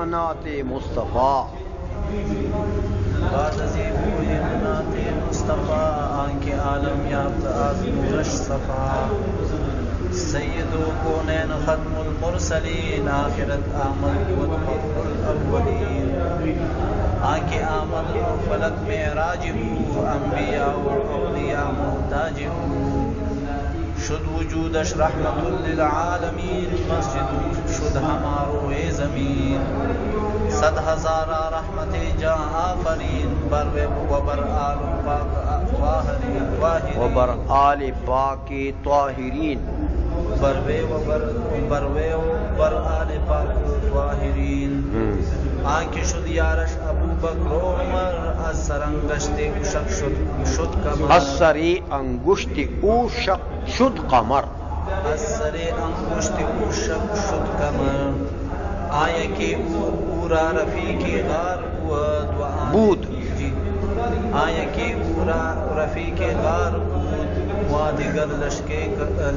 منات مصطفیٰ بعد ازیں بوئے منات مصطفیٰ آنکھ عالم یافت از نورش صفا سید کونین ختم المرسلین آخرت آمد بود فخر الاولین آنکھ آمد و فلک معراج ہو انبیاء و اولیاء محتاج ہو شد وجودش رحمت للعالمین مسجد شد ہمارو زمین 100,000 رحمت جہاں آفرین بر و بر آل پاک طاہرین وبر آل پاک طاہرین بروے و بر آل پاک طاہرین آنکھ شد یارش ابو بکر و عمر از سر انگشت شک شد کمر از سر انگشت او شک شد قمر از سر انگشت او شک شد کمر آیا کہ اورا رفیق غار بود آیا کہ اورا رفیق غار بود و دیگر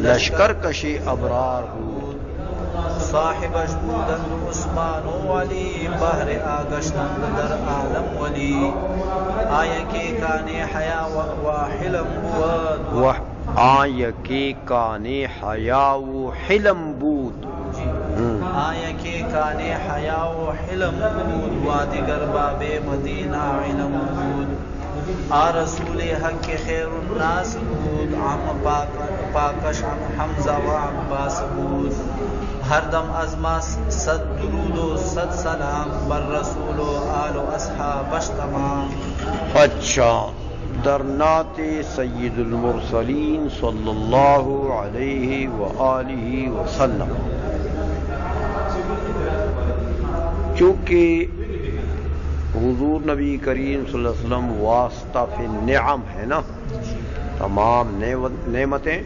لشکر کشی ابرار بود صاحبش بودند عثمان و علی بحر آگشتند در عالم ولی آیا کہ کان حیا و حلم بود آیا کہ کان حیا و حلم بود آیا کہ کان حیا و حلم بود و دیگر باب مدینہ علم بود رسول حق خیر الناس بود عم پاکش حمزہ و عباس بود ہر دم از ما 100 درود و 100 سلام بر رسول و آل و اصحابش تمام. اچھا در نعت سید المرسلین صلی اللہ علیہ وآلہ وسلم چونکہ حضور نبی کریم صلی اللہ علیہ وسلم واسطہ فی النعم ہے نا، تمام نعمتیں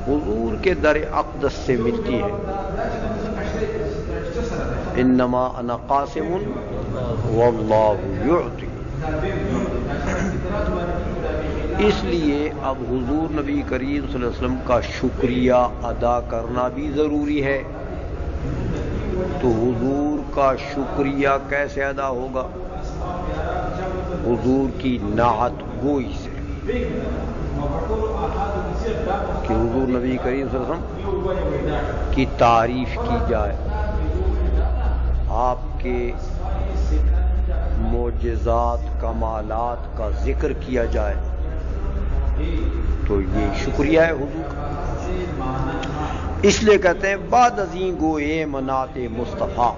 حضور کے در اقدس سے ملتی ہیں. انما انا قاسم واللہ یعطی. اس لیے اب حضور نبی کریم صلی اللہ علیہ وسلم کا شکریہ ادا کرنا بھی ضروری ہے. تو حضور کا شکریہ کیسے ادا ہوگا؟ حضور کی نعت گوئی سے کہ حضور نبی کریم صلی اللہ علیہ وسلم کی تعریف کی جائے، آپ کے معجزات کمالات کا ذکر کیا جائے، تو یہ شکریہ ہے حضور کا. اس لیے کہتے ہیں بعد ازیں گوئے منات مصطفیٰ.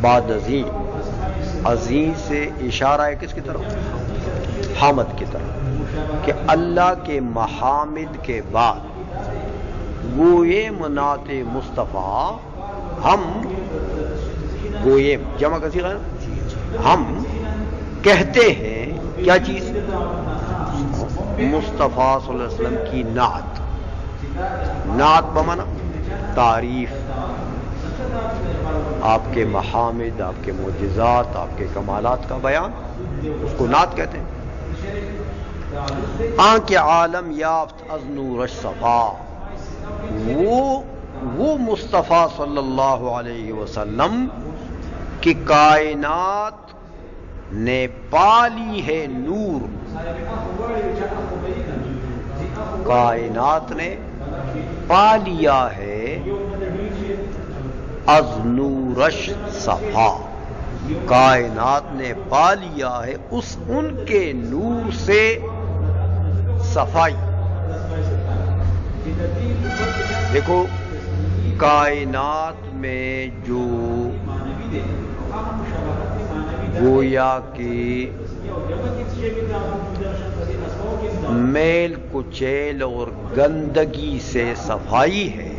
بعد ازیں سے اشارہ ہے کس کی طرف؟ حمد کی طرف، کہ اللہ کے محامد کے بعد گوئے منات مصطفیٰ. ہم گوئے جمع کا صیغہ ہے، ہم کہتے ہیں کیا چیز؟ مصطفیٰ صلی اللہ علیہ وسلم کی نعت. نعت بمانا تعریف، آپ کے محامد، آپ کے معجزات، آپ کے کمالات کا بیان، اس کو نعت کہتے ہیں. آنکھ عالم یافت از نورش صفا، وہ مصطفیٰ صلی اللہ علیہ وسلم کی کائنات نے پالی ہے نور. کائنات نے پا لیا ہے از نورش صفا. کائنات نے پا لیا ہے ان کے نور سے صفائی. دیکھو کائنات میں جو گویا کہ میل کچیل اور گندگی سے صفائی ہے،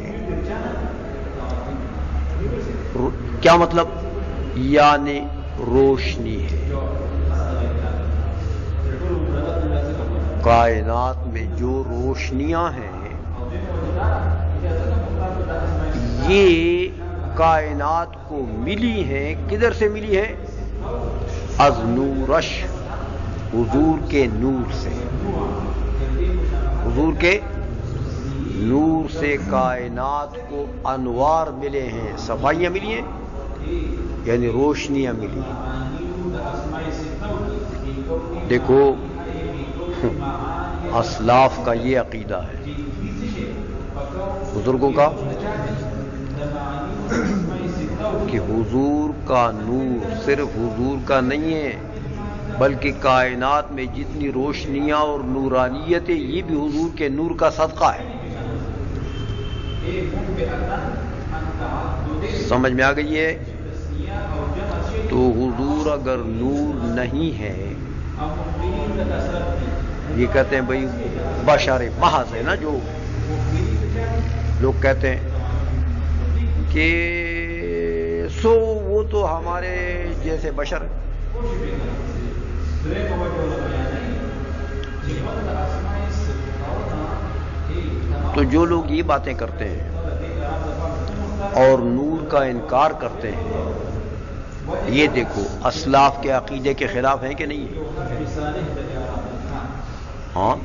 کیا مطلب؟ یعنی روشنی ہے. کائنات میں جو روشنیاں ہیں یہ کائنات کو ملی ہیں. کدھر سے ملی ہے؟ از نورش، حضور کے نور سے. حضور کے نور سے کائنات کو انوار ملے ہیں، صفائیاں ملی ہیں. یعنی روشنیاں ملی. دیکھو اسلاف کا یہ عقیدہ ہے بزرگوں کا کہ حضور کا نور صرف حضور کا نہیں ہے بلکہ کائنات میں جتنی روشنیاں اور نورانیتیں یہ بھی حضور کے نور کا صدقہ ہے. سمجھ میں آ گئی ہے؟ تو حضور اگر نور نہیں ہے، یہ کہتے ہیں بھائی بشر محض ہے نا، جو لوگ کہتے ہیں کہ سو وہ تو ہمارے جیسے بشر ہے. تو جو لوگ یہ باتیں کرتے ہیں اور نور کا انکار کرتے ہیں، یہ دیکھو اسلاف کے عقیدے کے خلاف ہیں کہ نہیں؟ ہاں.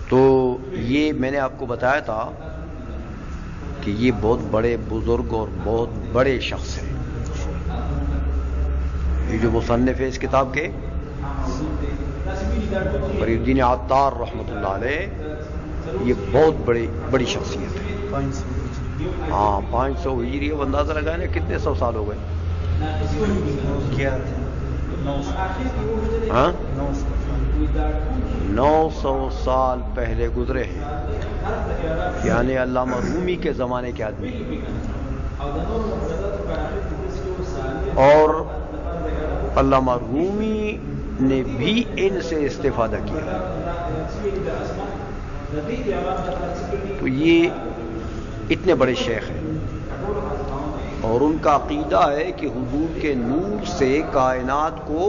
تو یہ میں نے آپ کو بتایا تھا کہ یہ بہت بڑے بزرگ اور بہت بڑے شخص ہیں. یہ جو مصنف ہے اس کتاب کے فرید الدین عطار رحمۃ اللہ علیہ، یہ بہت بڑی شخصیت ہے. ہاں 500 ہجری، اب اندازہ لگائے نا کتنے سو سال ہو گئے. ہاں 900 سال پہلے گزرے ہیں، یعنی علامہ رومی کے زمانے کے آدمی. اور علامہ رومی نے بھی ان سے استفادہ کیا. تو یہ اتنے بڑے شیخ ہیں اور ان کا عقیدہ ہے کہ حضور کے نور سے کائنات کو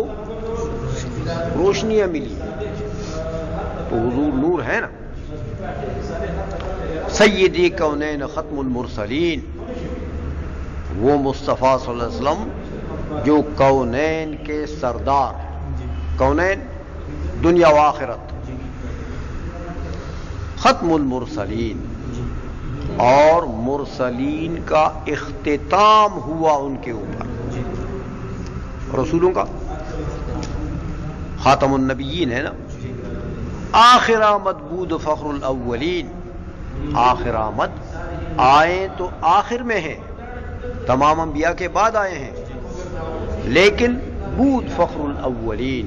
روشنیاں ملی. تو حضور نور ہے نا. سیدی کونین ختم المرسلین، وہ مصطفیٰ صلی اللہ علیہ وسلم جو کونین کے سردار، کونین دنیا و آخرت، ختم المرسلین، اور مرسلین کا اختتام ہوا ان کے اوپر، رسولوں کا خاتم النبیین ہے نا. آخر آمد بود فخر الاولین، آخر آمد آئے تو آخر میں ہیں، تمام انبیاء کے بعد آئے ہیں، لیکن بود فخر الاولین،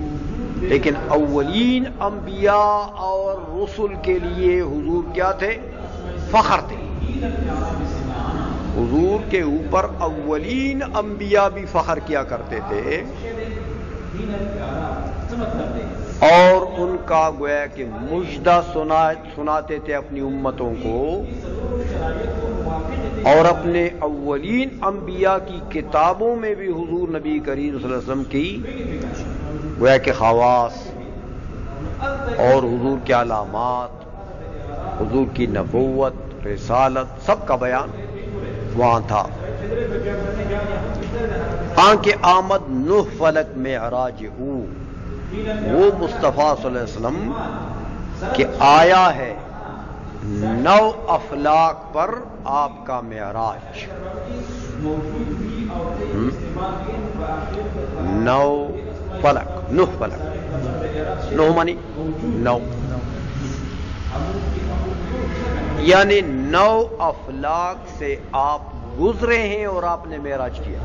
لیکن اولین انبیاء اور رسل کے لیے حضور کیا تھے؟ فخر تھے. حضور کے اوپر اولین انبیاء بھی فخر کیا کرتے تھے اور ان کا گویا کہ مجدہ سناتے تھے اپنی امتوں کو، اور اپنے اولین انبیاء کی کتابوں میں بھی حضور نبی کریم صلی اللہ علیہ وسلم کی گویا کہ خواص اور حضور کے علامات، حضور کی نبوت، رسالت، سب کا بیان وہاں تھا. آنکہ آمد نوح فلک معراج ہو، وہ مصطفیٰ صلی اللہ علیہ وسلم کہ آیا ہے 9 افلاک پر آپ کا معراج. 9 فلک، نوح فلک، نوح مانی 9، یعنی 9 افلاک سے آپ گزرے ہیں اور آپ نے معراج کیا.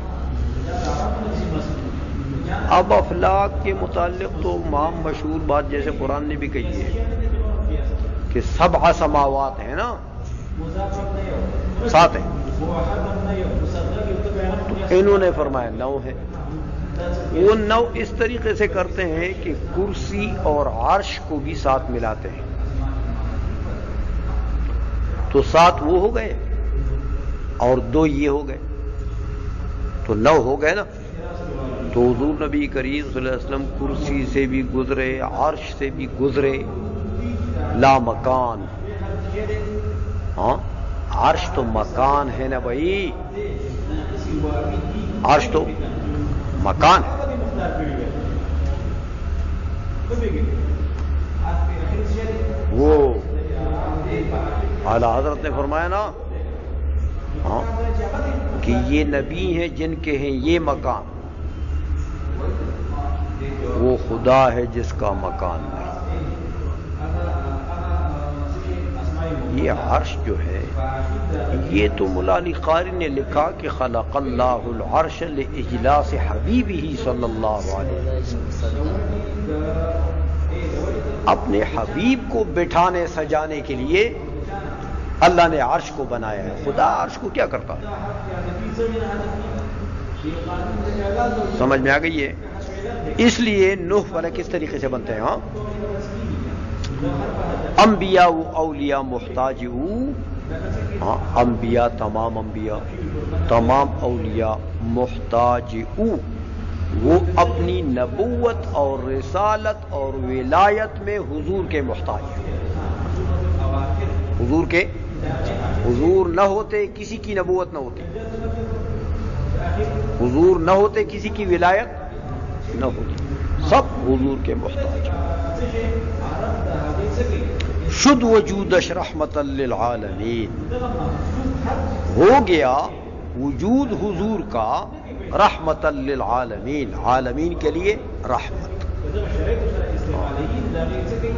اب افلاک کے متعلق تو عام مشہور بات جیسے قرآن نے بھی کہی ہے کہ 7 سماوات ہیں نا، 7 ہیں، تو انہوں نے فرمایا 9 ہے. وہ 9 اس طریقے سے کرتے ہیں کہ کرسی اور عرش کو بھی ساتھ ملاتے ہیں، تو 7 وہ ہو گئے اور 2 یہ ہو گئے، تو 9 ہو گئے نا. تو حضور نبی کریم صلی اللہ علیہ وسلم کرسی سے بھی گزرے، عرش سے بھی گزرے، لا مکان. ہاں عرش تو مکان ہے نا بھائی، عرش تو مکان ہے. وہ اعلی حضرت نے فرمایا نا، ہاں کہ یہ نبی ہیں جن کے ہیں یہ مقام، وہ خدا ہے جس کا مکان نہیں۔ یہ عرش جو ہے، یہ تو مولا علی قاری نے لکھا کہ خلق اللہ العرش لاجلاس حبیبہ صلی اللہ علیہ وسلم، اپنے حبیب کو بٹھانے سجانے کے لیے اللہ نے عرش کو بنایا ہے۔ خدا عرش کو کیا کرتا ہے؟ سمجھ میں آ گئی ہے؟ اس لیے نوح والا کس طریقے سے بنتے ہیں؟ ہاں، انبیاء و اولیاء محتاج ہاں، انبیاء تمام اولیاء محتاج وہ اپنی نبوت اور رسالت اور ولایت میں حضور کے محتاج ہیں۔ حضور نہ ہوتے کسی کی نبوت نہ ہوتی، حضور نہ ہوتے کسی کی ولایت نہ ہوتی، سب حضور کے محتاج ہیں۔ شد وجودش رحمت للعالمین، ہو گیا وجود حضور کا رحمت للعالمین، عالمین کے لیے رحمت۔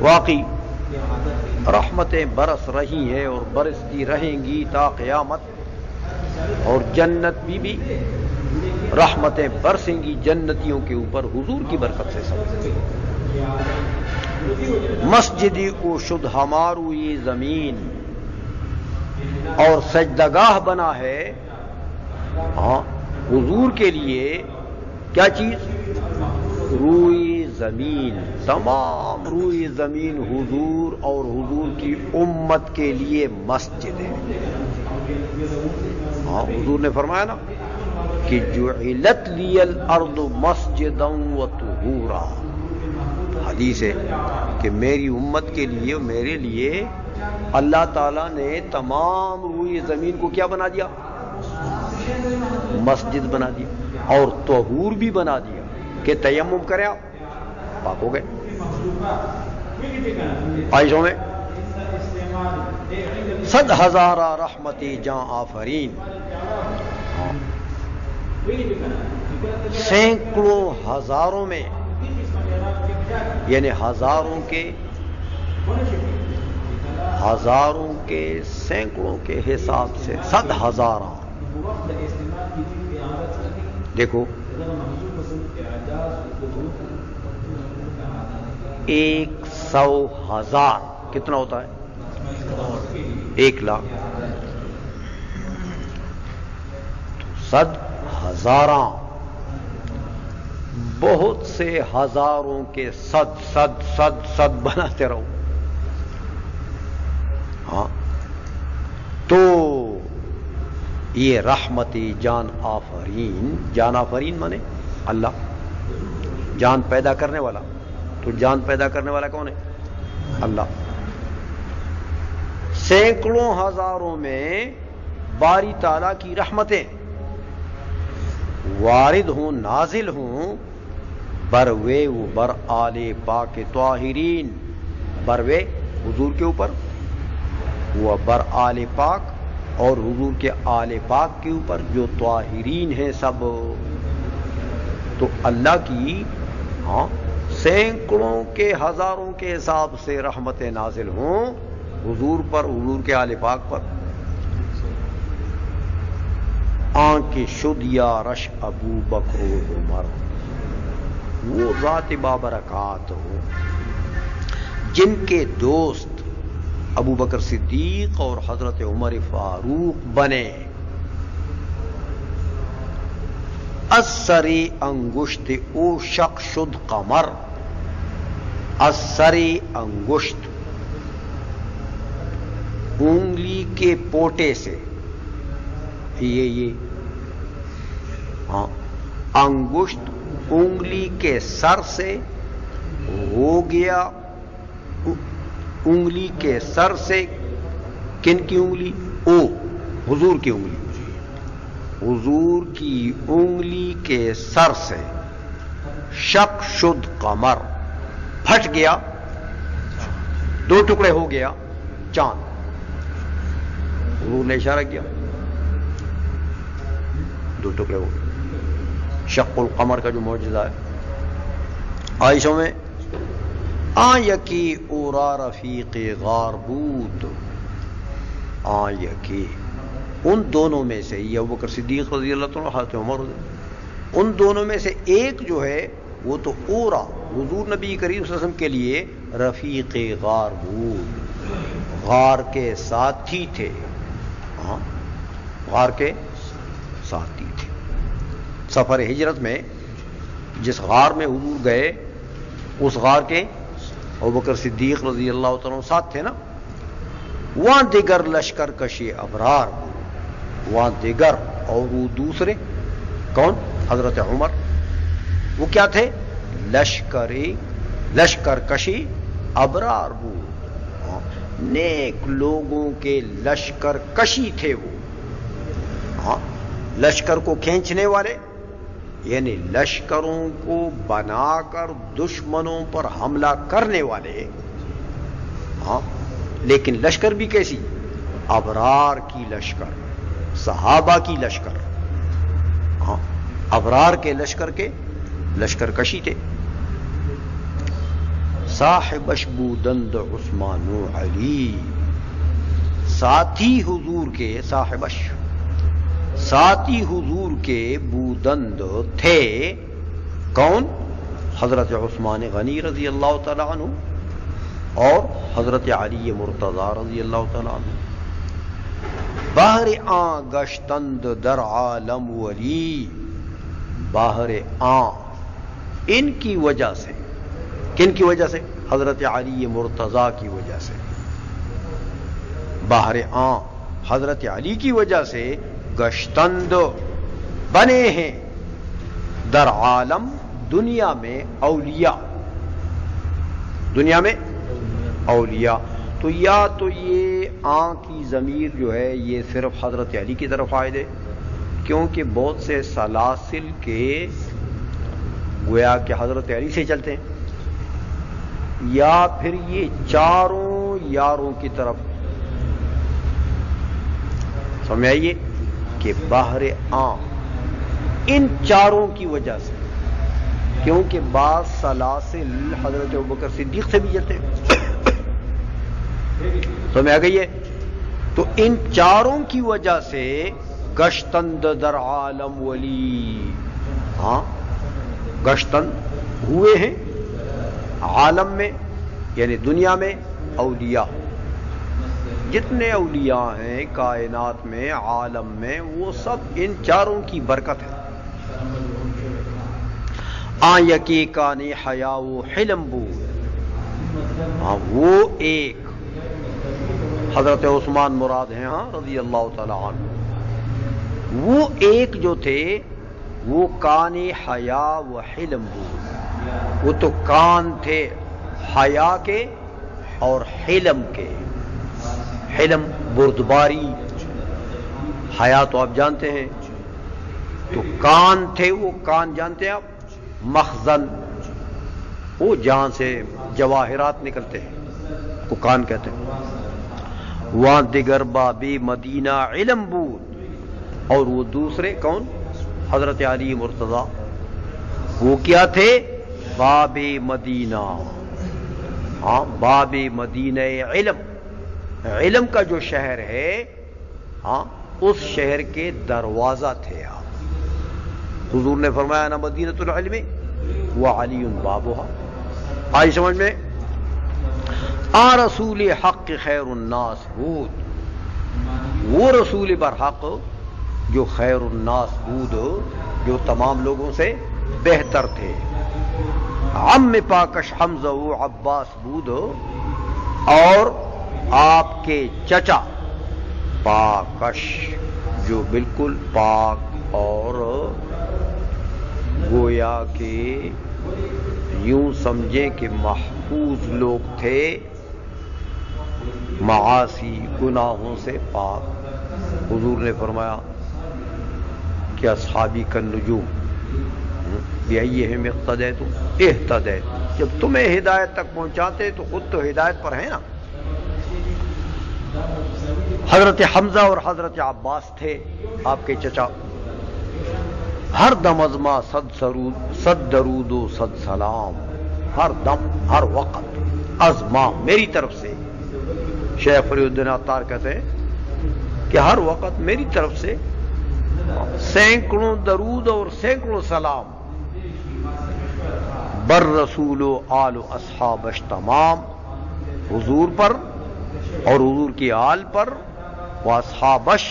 واقعی رحمتیں برس رہی ہیں اور برستی رہیں گی تا قیامت، اور جنت بھی رحمتیں برسیں گی جنتیوں کے اوپر حضور کی برکت سے۔ سب مسجدی او شد ہمارو یہ زمین، اور سجدگاہ بنا ہے ہاں حضور کے لیے کیا چیز؟ روئی زمین، تمام روئی زمین حضور اور حضور کی امت کے لیے مسجد ہے۔ ہاں، حضور نے فرمایا نا کہ جعلت لی الارض مسجدا وطہورا، حدیث ہے کہ میری امت کے لیے، میرے لیے اللہ تعالیٰ نے تمام روئی زمین کو کیا بنا دیا؟ مسجد بنا دیا، اور طہور بھی بنا دیا کہ تیمم کریں آپ پاک ہو گئے۔ عائشہ میں 100,000 رحمتی جاں آفرین، سینکڑوں ہزاروں میں، یعنی ہزاروں کے سینکڑوں کے حساب سے 100,000۔ دیکھو 100,000 کتنا ہوتا ہے؟ 1,00,000۔ 100,000 بہت سے ہزاروں کے صد بناتے رہو۔ ہاں، تو یہ رحمتی جان آفرین، جان آفرین مانے اللہ، جان پیدا کرنے والا، تو جان پیدا کرنے والا کون ہے؟ اللہ۔ سینکڑوں ہزاروں میں باری تعالیٰ کی رحمتیں وارد ہوں، نازل ہوں، بروے و بر آل پاک طاہرین، بروے حضور کے اوپر، وہ بر آل پاک، اور حضور کے آل پاک کے اوپر جو طاہرین ہیں سب۔ تو اللہ کی ہاں سینکڑوں کے ہزاروں کے حساب سے رحمتیں نازل ہوں حضور پر، حضور کے آل پاک پر۔ آنکھ شد یا رش ابو بکر و عمر، وہ ذات بابرکات ہو جن کے دوست ابو بکر صدیق اور حضرت عمر فاروق بنے۔ اثری انگشت او شق شد قمر، اثری انگشت انگلی کے پوٹے سے، یہ ہاں، انگشت انگلی کے سر سے ہو گیا، انگلی کے سر سے، کن کی انگلی؟ او حضور کی انگلی، حضور کی انگلی کے سر سے شق شد قمر، پھٹ گیا، دو ٹکڑے ہو گیا چاند۔ حضور نے اشارہ کیا دو ٹکڑے ہو گئے. شق القمر کا جو معجزہ ہے. عائشہ میں یکی اورا رفیق غار بود، یکی ان دونوں میں سے، یہ ابوبکر صدیق رضی اللہ تعالیٰ حضرت عمر رضی اللہ، ان دونوں میں سے ایک جو ہے وہ تو اورا حضور نبی کریم صلی اللہ علیہ وسلم کے لیے رفیق غار بود، غار کے ساتھی تھے. غار کے ساتھی تھے. سفر ہجرت میں جس غار میں حضور گئے اس غار کے ابوبکر صدیق رضی اللہ تعالیٰ ساتھ تھے نا. وہاں دیگر لشکر کشی ابرار، وہاں دیگر اور وہ دوسرے کون؟ حضرت عمر. وہ کیا تھے؟ لشکر کشی ابرار وہ نیک لوگوں کے لشکر کشی تھے. وہ لشکر کو کھینچنے والے، یعنی لشکروں کو بنا کر دشمنوں پر حملہ کرنے والے. لیکن لشکر بھی کیسی؟ ابرار کی لشکر، صحابہ کی لشکر. ابرار کے لشکر کشی تھے. صاحبش بودند عثمان و علی، ساتھی حضور کے، ساتھی حضور کے بودند تھے کون؟ حضرت عثمان غنی رضی اللہ تعالی عنہ اور حضرت علی مرتضی رضی اللہ تعالی عنہ. بہر گشتند در عالم ولی، بہر ان کی وجہ سے، کن کی وجہ سے؟ حضرت علی مرتضی کی وجہ سے. بہر حضرت علی کی وجہ سے گشتند بنے ہیں در عالم، دنیا میں اولیاء، دنیا میں اولیاء. تو یا تو یہ کی ضمیر جو ہے یہ صرف حضرت علی کی طرف عائد ہے، کیونکہ بہت سے سلاسل کے گویا کہ حضرت علی سے چلتے ہیں، یا پھر یہ چاروں یاروں کی طرف. سمجھ آئیے کہ بہر ان چاروں کی وجہ سے، کیونکہ بعض سلاسل حضرت ابوبکر صدیق سے بھی چلتے ہیں. سمجھ آ گئی ہے؟ تو ان چاروں کی وجہ سے گشتند در عالم ولی، گشتند ہوئے ہیں عالم میں، یعنی دنیا میں اولیاء. جتنے اولیاء ہیں کائنات میں، عالم میں، وہ سب ان چاروں کی برکت ہے. یکی کانی حیا و حلم بود، وہ ایک حضرت عثمان مراد ہیں رضی اللہ تعالی عنہ. وہ ایک جو تھے وہ کانی حیا و حلم بود، وہ تو کان تھے حیا کے اور حلم کے. حلم بردباری، حیا تو آپ جانتے ہیں. تو کان تھے، وہ کان جانتے ہیں آپ، مخزن، وہ جہاں سے جواہرات نکلتے ہیں وہ کان کہتے ہیں. وہاں دیگر بابی مدینہ علم بود، اور وہ دوسرے کون؟ حضرت علی مرتضی. وہ کیا تھے؟ باب مدینہ، باب مدینہ علم. علم کا جو شہر ہے اس شہر کے دروازہ تھے آپ. حضور نے فرمایا نا مدینۃ العلم وعلی بابها. آئی سمجھ میں؟ رسول حق خیر الناس بود، وہ رسول برحق جو خیر الناس بود، جو تمام لوگوں سے بہتر تھے. عم پاکش حمزہ و عباس بود، اور آپ کے چچا پاکش جو بالکل پاک اور گویا کہ یوں سمجھے کہ محفوظ لوگ تھے، معاصی گناہوں سے پاک. حضور نے فرمایا کہ اصحابی کالنجوم بیئہم اقتدیت اہتدیت. جب تمہیں ہدایت تک پہنچاتے تو خود تو ہدایت پر ہیں نا. حضرت حمزہ اور حضرت عباس تھے آپ کے چچا. ہر دم ازما صد درود و صد سلام، ہر دم ہر وقت ازما میری طرف سے. شیخ فرید الدین عطار کہتے ہیں کہ ہر وقت میری طرف سے سینکڑوں درود اور سینکڑوں سلام بر رسول و آل و اصحابش تمام، حضور پر اور حضور کی آل پر، و اصحابش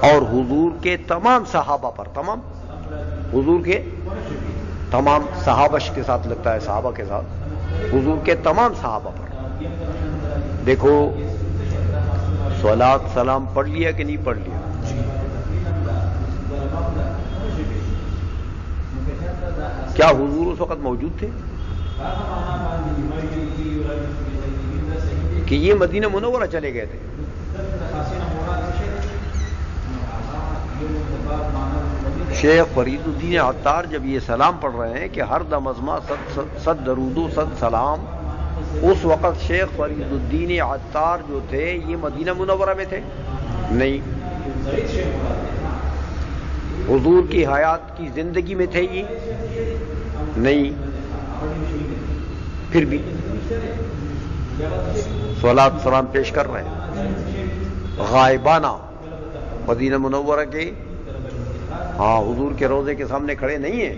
اور حضور کے تمام صحابہ پر. تمام حضور کے تمام صحابش کے ساتھ لگتا ہے، صحابہ کے ساتھ حضور کے تمام صحابہ پر. دیکھو صلوات سلام پڑھ لیا کہ نہیں پڑھ لیا؟ کیا حضور اس وقت موجود تھے کہ یہ مدینہ منورہ چلے گئے تھے؟ شیخ فرید الدین عطار جب یہ سلام پڑھ رہے ہیں کہ ہر دم ازما صد درود و صد سلام، اس وقت شیخ فرید الدین عطار جو تھے یہ مدینہ منورہ میں تھے؟ نہیں. حضور کی حیات کی زندگی میں تھے یہ؟ نہیں. پھر بھی صلوات سلام پیش کر رہے ہیں غائبانہ مدینہ منورہ کے، ہاں حضور کے روضے کے سامنے کھڑے نہیں ہیں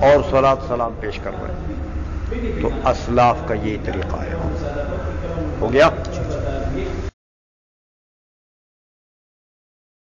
اور صلوات سلام پیش کر رہے ہیں. تو اسلاف کا یہ طریقہ ہے. ہو گیا؟